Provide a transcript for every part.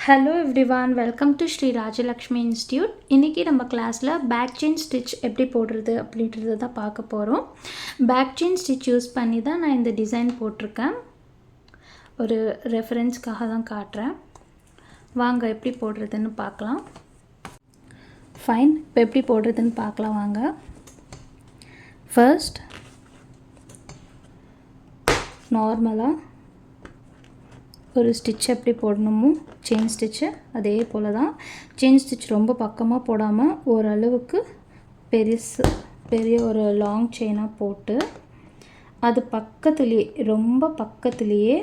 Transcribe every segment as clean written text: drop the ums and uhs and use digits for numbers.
Hello everyone, welcome to Sri Rajalakshmi Institute. இன்னைக்கு நம்ம கிளாஸில் பேக் செயின் ஸ்டிச் எப்படி போடுறது அப்படின்றது தான் பார்க்க போகிறோம். பேக் செயின் ஸ்டிச் யூஸ் பண்ணி தான் நான் இந்த டிசைன் போட்டிருக்கேன். ஒரு ரெஃபரன்ஸ்க்காக தான் காட்டுறேன். வாங்க எப்படி போடுறதுன்னு பார்க்கலாம். ஃபைன், இப்போ எப்படி போடுறதுன்னு பார்க்கலாம் வாங்க. ஃபர்ஸ்ட் நார்மலாக ஒரு ஸ்டிச் எப்படி போடணுமோ செயின் ஸ்டிச்சு அதே போல் தான். செயின் ஸ்டிச் ரொம்ப பக்கமாக போடாமல் ஓரளவுக்கு பெரிய ஒரு லாங் செயினாக போட்டு அது பக்கத்துலேயே ரொம்ப பக்கத்துலேயே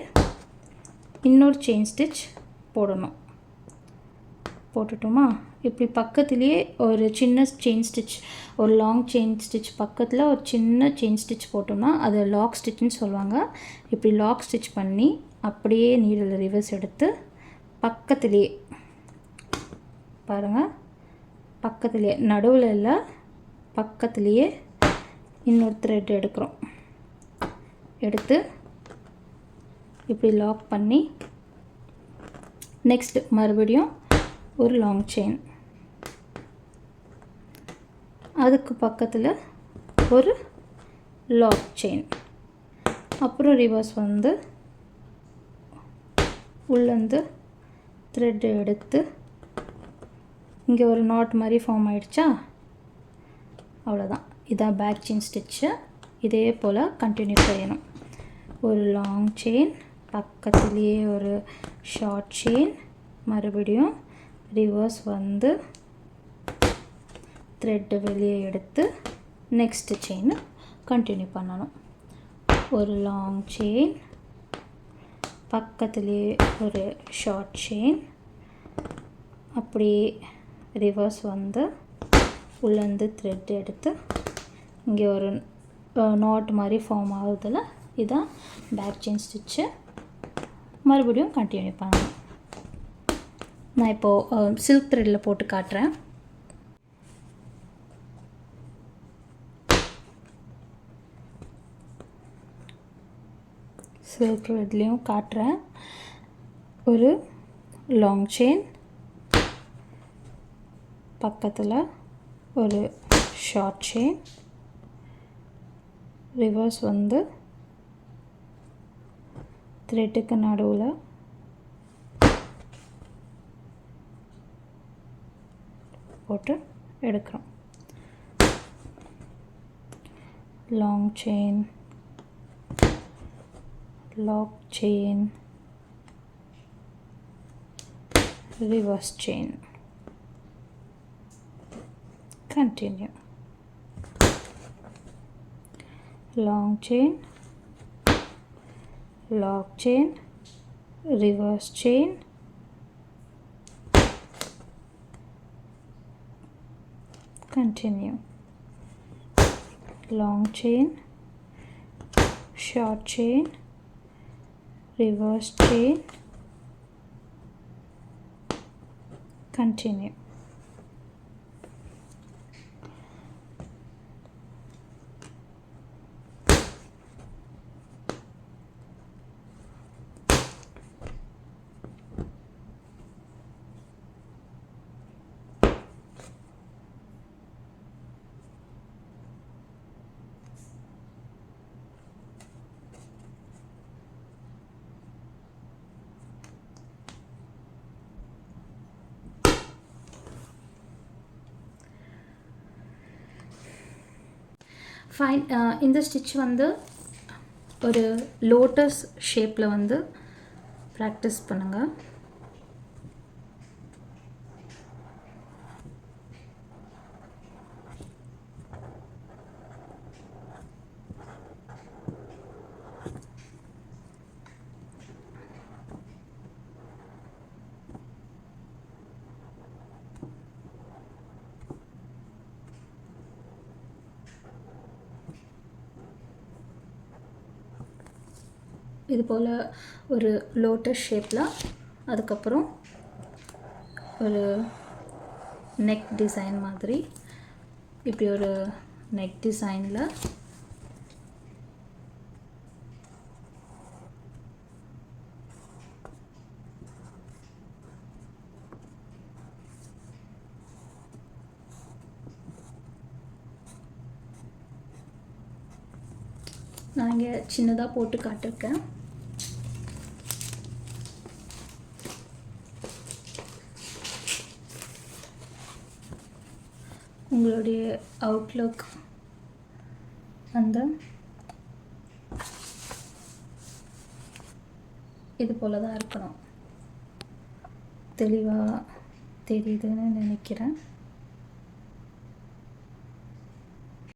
இன்னொரு செயின் ஸ்டிச் போடணும். போட்டுட்டோமா? இப்படி பக்கத்துலேயே ஒரு சின்ன செயின் ஸ்டிச், ஒரு லாங் செயின் ஸ்டிச் பக்கத்தில் ஒரு சின்ன செயின் ஸ்டிச் போட்டோம்னா அது லாக் ஸ்டிச்சுன்னு சொல்லுவாங்க. இப்படி லாக் ஸ்டிச் பண்ணி அப்படியே நீடில் ரிவர்ஸ் எடுத்து பக்கத்துலேயே பாருங்கள், பக்கத்துலேயே நடுவில் இல்லை, பக்கத்துலேயே இன்னொரு த்ரெட் எடுக்கிறோம். எடுத்து இப்படி லாக் பண்ணி நெக்ஸ்ட் மறுபடியும் ஒரு லாங் செயின், அதுக்கு பக்கத்தில் ஒரு லாக் செயின், அப்புறம் ரிவர்ஸ் வந்து உள்ளேருந்து த்ரெட் எடுத்து இங்கே ஒரு நாட் மாதிரி ஃபார்ம் ஆகிடுச்சா, அவ்வளோதான். இதான் பேக் செயின் ஸ்டிச்சு. இதே போல் கண்டினியூ செய்யணும். ஒரு லாங் செயின், பக்கத்துலேயே ஒரு ஷார்ட் செயின், மறுபடியும் ரிவர்ஸ் வந்து த்ரெட்டு வெளியே எடுத்து நெக்ஸ்ட்டு செயின் கண்டினியூ பண்ணணும். ஒரு லாங் செயின், பக்கத்துலேயே ஒரு ஷார்ட் செயின், அப்படியே ரிவர்ஸ் வந்து உள்ளேருந்து த்ரெட் எடுத்து இங்கே ஒரு நாட் மாதிரி ஃபார்ம் ஆகுதில்ல, இதுதான் பேக் செயின் ஸ்டிச்சு. மறுபடியும் கண்டினியூ பண்ணணும். நான் இப்போது சில்க் த்ரெட்டில் போட்டு காட்டுறேன். சில்க் த்ரெட்லேயும் காட்டுறேன். ஒரு லாங் செயின், பக்கத்தில் ஒரு ஷார்ட் செயின், ரிவர்ஸ் வந்து த்ரெட்டுக்கு நடுவில் போட்டு எடுக்கிறோம். Long chain, lock chain, reverse chain, continue. Long chain, lock chain, reverse chain, continue. Long chain, short chain, reverse chain, continue. Fine. இந்த ஸ்டிச் வந்து ஒரு லோட்டஸ் ஷேப்பில் வந்து ப்ராக்டிஸ் பண்ணுங்கள். இது போல் ஒரு லோட்டஸ் ஷேப்பில், அதுக்கப்புறம் ஒரு நெக் டிசைன் மாதிரி, இப்படி ஒரு நெக் டிசைனில் நான் இங்கே சின்னதாக போட்டு காட்டிருக்கேன். உங்களுடைய அவுட்லுக் அந்த இது போல் தான் இருக்கணும். தெளிவாக தெரியுதுன்னு நினைக்கிறேன்.